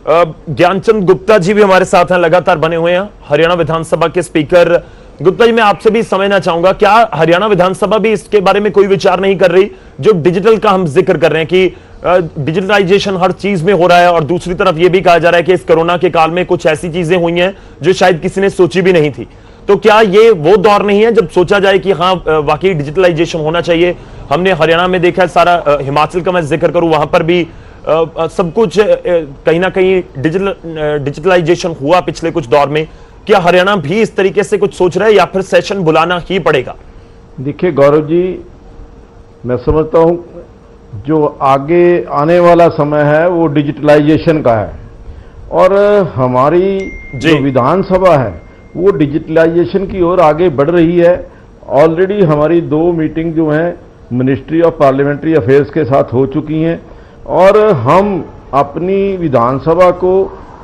ज्ञानचंद गुप्ता जी भी हमारे साथ हैं, लगातार बने हुए हैं, हरियाणा विधानसभा के स्पीकर। गुप्ता जी, मैं आपसे भी समझना चाहूंगा, क्या हरियाणा विधानसभा भी इसके बारे में कोई विचार नहीं कर रही? जो डिजिटल का हम जिक्र कर रहे हैं कि डिजिटलाइजेशन हर चीज में हो रहा है, और दूसरी तरफ यह भी कहा जा रहा है कि इस कोरोना के काल में कुछ ऐसी चीजें हुई हैं जो शायद किसी ने सोची भी नहीं थी। तो क्या ये वो दौर नहीं है जब सोचा जाए कि हाँ वाकई डिजिटलाइजेशन होना चाहिए? हमने हरियाणा में देखा है सारा, हिमाचल का मैं जिक्र करूं, वहां पर भी सब कुछ कहीं ना कहीं डिजिटलाइजेशन हुआ पिछले कुछ दौर में। क्या हरियाणा भी इस तरीके से कुछ सोच रहा है या फिर सेशन बुलाना ही पड़ेगा? देखिए गौरव जी, मैं समझता हूं जो आगे आने वाला समय है वो डिजिटलाइजेशन का है, और हमारी जो विधानसभा है वो डिजिटलाइजेशन की ओर आगे बढ़ रही है। ऑलरेडी हमारी 2 मीटिंग जो हैं मिनिस्ट्री ऑफ पार्लियामेंट्री अफेयर्स के साथ हो चुकी हैं, और हम अपनी विधानसभा को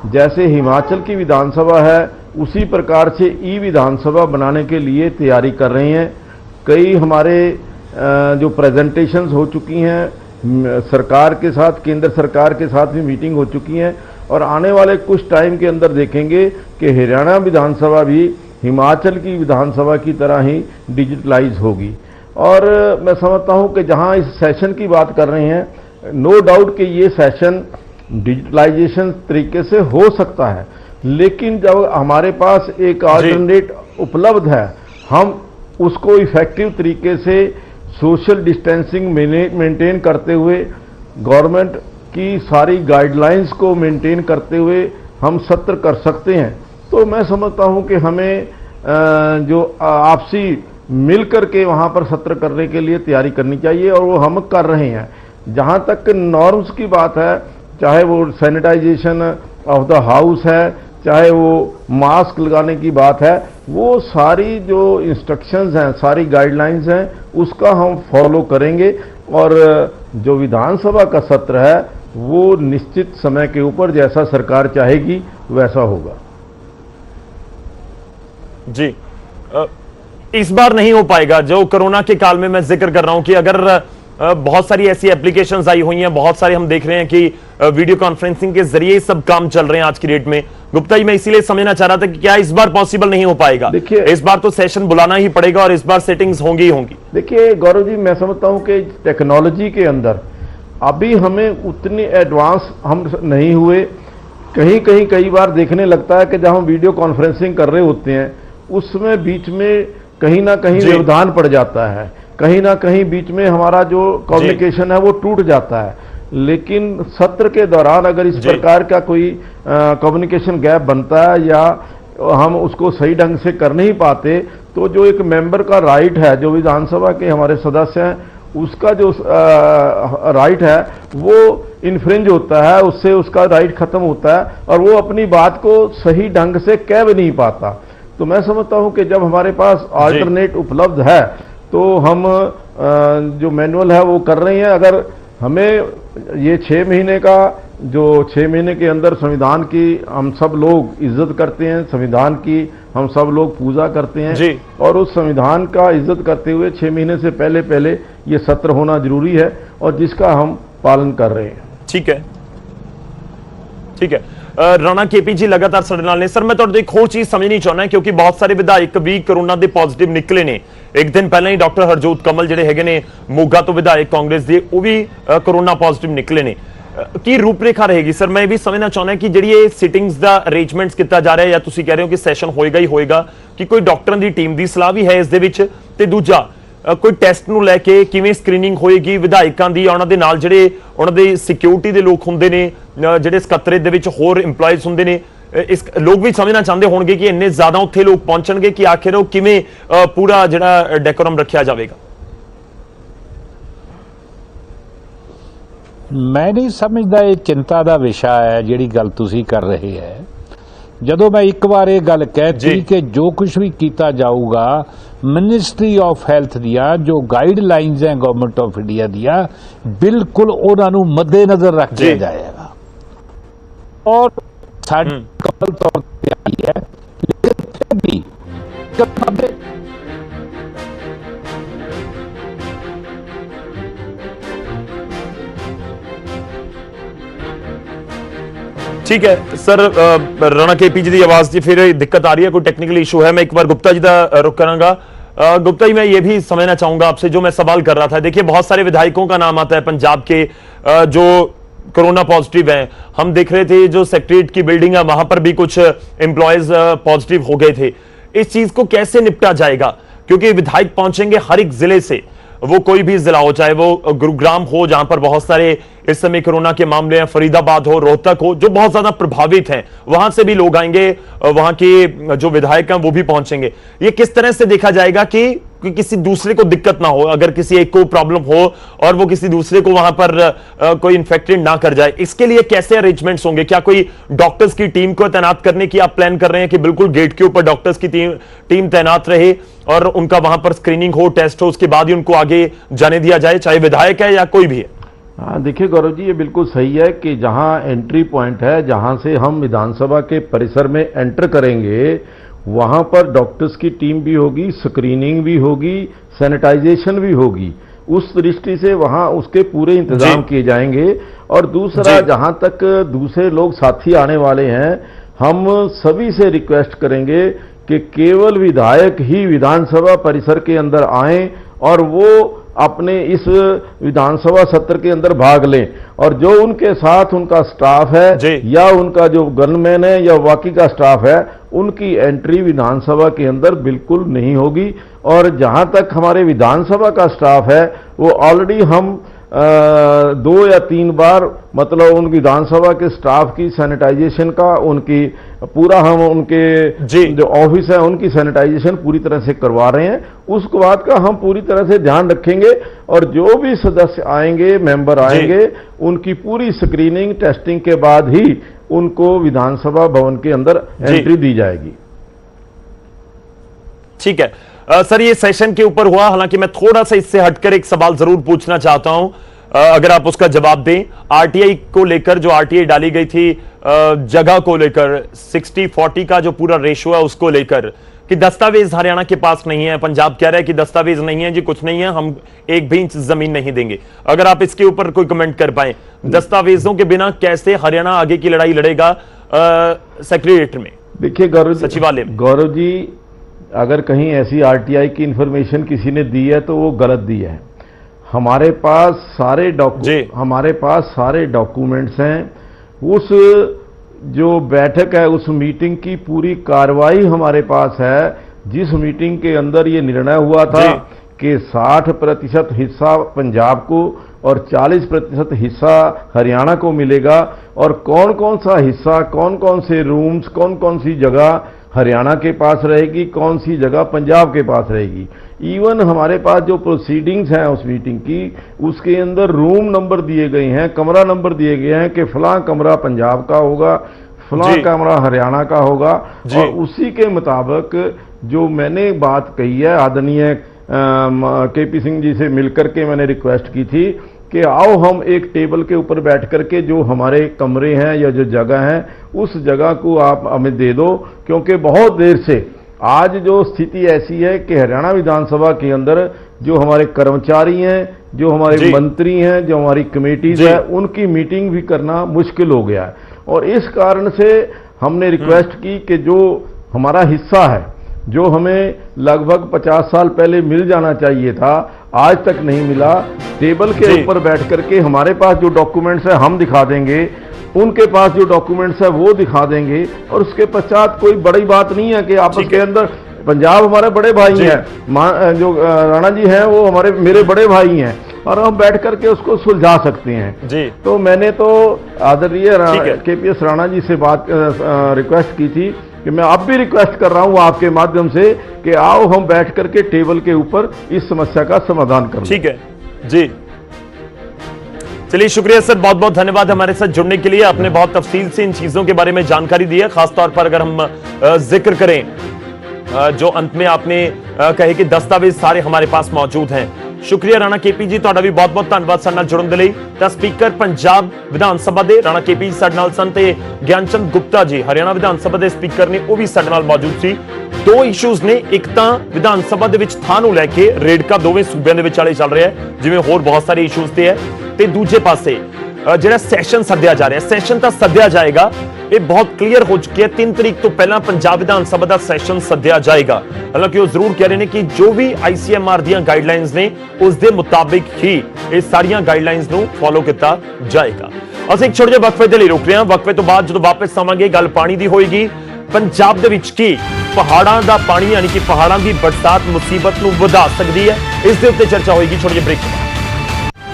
जैसे हिमाचल की विधानसभा है उसी प्रकार से ई विधानसभा बनाने के लिए तैयारी कर रहे हैं। कई हमारे जो प्रेजेंटेशंस हो चुकी हैं सरकार के साथ, केंद्र सरकार के साथ भी मीटिंग हो चुकी हैं, और आने वाले कुछ टाइम के अंदर देखेंगे कि हरियाणा विधानसभा भी हिमाचल की विधानसभा की तरह ही डिजिटलाइज होगी। और मैं समझता हूं कि जहां इस सेशन की बात कर रहे हैं, नो डाउट कि ये सेशन डिजिटलाइजेशन तरीके से हो सकता है, लेकिन जब हमारे पास एक अल्टरनेट उपलब्ध है, हम उसको इफेक्टिव तरीके से सोशल डिस्टेंसिंग मेंटेन करते हुए, गवर्नमेंट की सारी गाइडलाइंस को मेंटेन करते हुए हम सत्र कर सकते हैं। तो मैं समझता हूं कि हमें जो आपसी मिलकर के वहां पर सत्र करने के लिए तैयारी करनी चाहिए, और वो हम कर रहे हैं। जहां तक नॉर्म्स की बात है, चाहे वो सैनिटाइजेशन ऑफ द हाउस है, चाहे वो मास्क लगाने की बात है, वो सारी जो इंस्ट्रक्शंस हैं, सारी गाइडलाइंस हैं, उसका हम फॉलो करेंगे। और जो विधानसभा का सत्र है वो निश्चित समय के ऊपर जैसा सरकार चाहेगी वैसा होगा। जी, इस बार नहीं हो पाएगा। जो कोरोना के काल में मैं जिक्र कर रहा हूं कि अगर बहुत सारी ऐसी एप्लीकेशंस आई हुई हैं, बहुत सारे हम देख रहे हैं कि वीडियो कॉन्फ्रेंसिंग के जरिए सब काम चल रहे हैं आज की डेट में। गुप्ता जी, मैं इसीलिए समझना चाह रहा था कि क्या इस बार पॉसिबल नहीं हो पाएगा? देखिए, इस बार तो सेशन बुलाना ही पड़ेगा और इस बार सेटिंग्स होंगी ही होंगी। देखिए गौरव जी, मैं समझता हूं कि टेक्नोलॉजी के अंदर अभी हमें उतने एडवांस हम नहीं हुए। कहीं कहीं कई बार देखने लगता है कि जब हम वीडियो कॉन्फ्रेंसिंग कर रहे होते हैं उसमें बीच में कहीं ना कहीं व्यवधान पड़ जाता है, कहीं ना कहीं बीच में हमारा जो कम्युनिकेशन है वो टूट जाता है। लेकिन सत्र के दौरान अगर इस प्रकार का कोई कम्युनिकेशन गैप बनता है या हम उसको सही ढंग से कर नहीं पाते, तो जो एक मेंबर का राइट है, जो विधानसभा के हमारे सदस्य हैं, उसका जो राइट है वो इन्फ्रिंज होता है, उससे उसका राइट खत्म होता है और वो अपनी बात को सही ढंग से कह भी नहीं पाता। तो मैं समझता हूं कि जब हमारे पास अल्टरनेट उपलब्ध है तो हम जो मैनुअल है वो कर रहे हैं। अगर हमें ये 6 महीने का, जो 6 महीने के अंदर संविधान की हम सब लोग इज्जत करते हैं, संविधान की हम सब लोग पूजा करते हैं, और उस संविधान का इज्जत करते हुए 6 महीने से पहले पहले ये सत्र होना जरूरी है, और जिसका हम पालन कर रहे हैं। ठीक है, ठीक है। राणा केपी जी लगातार साडे नाल ने। सर, मैं तुहाडे एक होर चीज समझनी चाहना, क्योंकि बहुत सारे विधायक भी कोरोना दे पॉजिटिव निकले ने। एक दिन पहले ही डॉक्टर हरजोत कमल जिहड़े हैगे ने मोगा तो विधायक कांग्रेस दे, वो भी कोरोना पॉजिटिव निकले ने। की रूपरेखा रहेगी सर? मैं भी समझना चाहना कि जिहड़ी ये सिटिंग्स दा अरेंजमेंट्स किया जा रहा है, या तुसीं कह रहे हो कि सैशन होएगा ही होएगा, कि कोई डॉक्टरां दी टीम दी सलाह भी है इस दे विच, ते दूजा कोई टेस्ट नूं लैके किवें स्क्रीनिंग होएगी विधायकां दी, उहनां दे नाल जिहड़े उहनां दे सिक्योरिटी दे लोक हुंदे ने, जिहड़े सकत्तरे दे विच होर इंप्लॉयज हुंदे ने, इस लोग भी समझना चाहते होंगे कि इन्ने ज्यादा उत्थे लोग पहुंचणगे कि आखिर वो किवें पूरा जिहड़ा डेकोरम रखिया जाएगा? मैं नहीं समझदा ये चिंता का विषय है जिहड़ी गल तुसीं कर रहे है। जदों मैं एक बार ये गल कहती कि जो कुछ भी किया जाऊगा मिनिस्ट्री ऑफ हैल्थ दिया जो गाइडलाइंस हैं गवर्नमेंट ऑफ इंडिया दिया, बिल्कुल उन्होंने मद्देनजर रख दिया जाएगा, और साडी कबल तौर पर आई है। लेकिन फिर भी ठीक है सर, राणा केपी जी की आवाज जी फिर दिक्कत आ रही है, कोई टेक्निकल इशू है। मैं एक बार गुप्ता जी का रुख करांगा। गुप्ता जी, मैं ये भी समझना चाहूंगा आपसे, जो मैं सवाल कर रहा था, देखिए बहुत सारे विधायकों का नाम आता है पंजाब के जो कोरोना पॉजिटिव हैं। हम देख रहे थे जो सेक्रेटरीट की बिल्डिंग है वहां पर भी कुछ एम्प्लॉयज पॉजिटिव हो गए थे। इस चीज को कैसे निपटा जाएगा, क्योंकि विधायक पहुंचेंगे हर एक जिले से, वो कोई भी जिला हो, चाहे वो गुरुग्राम हो जहां पर बहुत सारे इस समय कोरोना के मामले हैं, फरीदाबाद हो, रोहतक हो, जो बहुत ज्यादा प्रभावित हैं, वहां से भी लोग आएंगे, वहां के जो विधायक हैं वो भी पहुंचेंगे। ये किस तरह से देखा जाएगा कि किसी दूसरे को दिक्कत ना हो, अगर किसी एक को प्रॉब्लम हो और वो किसी दूसरे को वहां पर कोई इंफेक्टेड ना कर जाए, इसके लिए कैसे अरेंजमेंट्स होंगे? क्या कोई डॉक्टर्स की टीम को तैनात करने की आप प्लान कर रहे हैं कि बिल्कुल गेट के ऊपर डॉक्टर्स की टीम तैनात रहे और उनका वहां पर स्क्रीनिंग हो, टेस्ट हो, उसके बाद ही उनको आगे जाने दिया जाए, चाहे विधायक है या कोई भी है? हाँ, देखिए गौरव जी, ये बिल्कुल सही है कि जहां एंट्री पॉइंट है, जहां से हम विधानसभा के परिसर में एंटर करेंगे, वहां पर डॉक्टर्स की टीम भी होगी, स्क्रीनिंग भी होगी, सैनिटाइजेशन भी होगी। उस दृष्टि से वहां उसके पूरे इंतजाम किए जाएंगे। और दूसरा, जहां तक दूसरे लोग साथी आने वाले हैं, हम सभी से रिक्वेस्ट करेंगे कि केवल विधायक ही विधानसभा परिसर के अंदर आएं और वो अपने इस विधानसभा सत्र के अंदर भाग लें। और जो उनके साथ उनका स्टाफ है या उनका जो गनमैन है या बाकी का स्टाफ है, उनकी एंट्री विधानसभा के अंदर बिल्कुल नहीं होगी। और जहां तक हमारे विधानसभा का स्टाफ है, वो ऑलरेडी हम 2 या 3 बार मतलब उन विधानसभा के स्टाफ की सैनिटाइजेशन का, उनकी पूरा हम उनके जो ऑफिस है उनकी सैनिटाइजेशन पूरी तरह से करवा रहे हैं। उस बात का हम पूरी तरह से ध्यान रखेंगे और जो भी सदस्य आएंगे, मेंबर आएंगे, उनकी पूरी स्क्रीनिंग टेस्टिंग के बाद ही उनको विधानसभा भवन के अंदर एंट्री दी जाएगी। ठीक है सर, ये सेशन के ऊपर हुआ, हालांकि मैं थोड़ा सा इससे हटकर एक सवाल जरूर पूछना चाहता हूं, अगर आप उसका जवाब दें। आरटीआई को लेकर जो आरटीआई डाली गई थी, जगह को लेकर 60-40 का जो पूरा रेशो है उसको लेकर, कि दस्तावेज हरियाणा के पास नहीं है, पंजाब कह रहा है कि दस्तावेज नहीं है जी, कुछ नहीं है, हम 1 भी इंच जमीन नहीं देंगे। अगर आप इसके ऊपर कोई कमेंट कर पाए, दस्तावेजों के बिना कैसे हरियाणा आगे की लड़ाई लड़ेगा सेक्रेटरीट में? देखिए सचिवालय में गौरव जी, अगर कहीं ऐसी आरटीआई की इंफॉर्मेशन किसी ने दी है तो वो गलत दी है। हमारे पास सारे डॉक्यूमेंट्स हैं। उस जो बैठक है, उस मीटिंग की पूरी कार्रवाई हमारे पास है, जिस मीटिंग के अंदर ये निर्णय हुआ था कि 60% हिस्सा पंजाब को और 40% हिस्सा हरियाणा को मिलेगा। और कौन कौन सा हिस्सा, कौन कौन से रूम्स, कौन कौन सी जगह हरियाणा के पास रहेगी, कौन सी जगह पंजाब के पास रहेगी। इवन हमारे पास जो प्रोसीडिंग्स हैं उस मीटिंग की, उसके अंदर रूम नंबर दिए गए हैं, कमरा नंबर दिए गए हैं कि फलां कमरा पंजाब का होगा, फलां कमरा हरियाणा का होगा। और उसी के मुताबिक जो मैंने बात कही है, आदरणीय केपी सिंह जी से मिलकर के मैंने रिक्वेस्ट की थी कि आओ हम एक टेबल के ऊपर बैठ करके जो हमारे कमरे हैं या जो जगह है, उस जगह को आप हमें दे दो। क्योंकि बहुत देर से आज जो स्थिति ऐसी है कि हरियाणा विधानसभा के अंदर जो हमारे कर्मचारी हैं, जो हमारे मंत्री हैं, जो हमारी कमेटीज है, उनकी मीटिंग भी करना मुश्किल हो गया है। और इस कारण से हमने रिक्वेस्ट की कि जो हमारा हिस्सा है, जो हमें लगभग 50 साल पहले मिल जाना चाहिए था, आज तक नहीं मिला। टेबल के ऊपर बैठ करके हमारे पास जो डॉक्यूमेंट्स है हम दिखा देंगे, उनके पास जो डॉक्यूमेंट्स है वो दिखा देंगे। और उसके पश्चात कोई बड़ी बात नहीं है कि आपस के अंदर, पंजाब हमारे बड़े भाई हैं, जो राणा जी हैं वो मेरे बड़े भाई हैं, और हम बैठ करके उसको सुलझा सकते हैं। तो मैंने तो आदरणीय केपीएस राणा जी से रिक्वेस्ट की थी कि मैं अब भी रिक्वेस्ट कर रहा हूं आपके माध्यम से कि आओ हम बैठ करके टेबल के ऊपर इस समस्या का समाधान करें। ठीक है जी, चलिए शुक्रिया सर, बहुत बहुत धन्यवाद हमारे साथ जुड़ने के लिए। आपने बहुत तफसील से इन चीजों के बारे में जानकारी दी है। खासतौर पर अगर हम जिक्र करें, जो अंत में आपने कहे कि दस्तावेज सारे हमारे पास मौजूद हैं। शुक्रिया राणा केपी जी, ਤੁਹਾਡਾ ਵੀ ਬਹੁਤ-ਬਹੁਤ ਧੰਨਵਾਦ ਸਾਡੇ ਨਾਲ ਜੁੜਨ ਦੇ ਲਈ। ਤਾਂ ਸਪੀਕਰ ਪੰਜਾਬ ਵਿਧਾਨ ਸਭਾ ਦੇ ਰਾਣਾ केपी ਜੀ ਸਾਡੇ ਨਾਲ ਸਨ ਤੇ ਗਿਆਨਚੰਦ ਗੁਪਤਾ ਜੀ ਹਰਿਆਣਾ ਵਿਧਾਨ ਸਭਾ ਦੇ ਸਪੀਕਰ ਨੇ, ਉਹ ਵੀ ਸਾਡੇ ਨਾਲ ਮੌਜੂਦ ਸੀ। 2 ਇਸ਼ੂਜ਼ ਨੇ, ਇੱਕ ਤਾਂ ਵਿਧਾਨ ਸਭਾ ਦੇ ਵਿੱਚ ਥਾਂ ਨੂੰ ਲੈ ਕੇ ਰੇੜਕਾ ਦੋਵੇਂ ਸੂਬਿਆਂ ਦੇ ਵਿਚਾਲੇ ਚੱਲ ਰਿਹਾ ਹੈ, ਜਿਵੇਂ ਹੋਰ ਬਹੁਤ ਸਾਰੇ ਇਸ਼ੂਜ਼ ਤੇ ਹੈ, ਤੇ ਦੂਜੇ ਪਾਸੇ ਜਿਹੜਾ ਸੈਸ਼ਨ ਸੱਦਿਆ ਜਾ ਰਿਹਾ, ਸੈਸ਼ਨ ਤਾਂ ਸੱਦਿਆ ਜਾਏਗਾ ਇਹ ਬਹੁਤ ਕਲੀਅਰ ਹੋ ਚੁੱਕੀ ਹੈ। 3 ਤਰੀਕ ਤੋਂ ਪਹਿਲਾਂ ਪੰਜਾਬ ਵਿਧਾਨ ਸਭਾ ਦਾ ਸੈਸ਼ਨ ਸੱਦਿਆ ਜਾਏਗਾ। ਹਾਲਾਂਕਿ ਉਹ ਜ਼ਰੂਰ ਕਹਿ ਰਹੇ ਨੇ ਕਿ ਜੋ ਵੀ ICMR ਦੀਆਂ ਗਾਈਡਲਾਈਨਸ ਨੇ ਉਸ ਦੇ ਮੁਤਾਬਿਕ ਹੀ ਇਹ ਸਾਰੀਆਂ ਗਾਈਡਲਾਈਨਸ ਨੂੰ ਫੋਲੋ ਕੀਤਾ ਜਾਏਗਾ। ਅਸੀਂ ਇੱਕ ਛੋਟੇ ਜਿਹੇ ਵਕਫੇ ਦੇ ਲਈ ਰੁਕ ਰਹੇ ਹਾਂ। ਵਕਫੇ ਤੋਂ ਬਾਅਦ ਜਦੋਂ ਵਾਪਸ ਆਵਾਂਗੇ ਗੱਲ ਪਾਣੀ ਦੀ ਹੋਏਗੀ। ਪੰਜਾਬ ਦੇ ਵਿੱਚ ਕੀ ਪਹਾੜਾਂ ਦਾ ਪਾਣੀ ਯਾਨੀ ਕਿ ਪਹਾੜਾਂ ਦੀ ਬਰਸਾਤ ਮੁਸੀਬਤ ਨੂੰ ਵਧਾ ਸਕਦੀ ਹੈ, ਇਸ ਦੇ ਉੱਤੇ ਚਰਚਾ ਹੋਏਗੀ ਛੋਟੇ ਜਿਹੇ ਬ੍ਰੇਕ ਤੋਂ ਬਾਅਦ।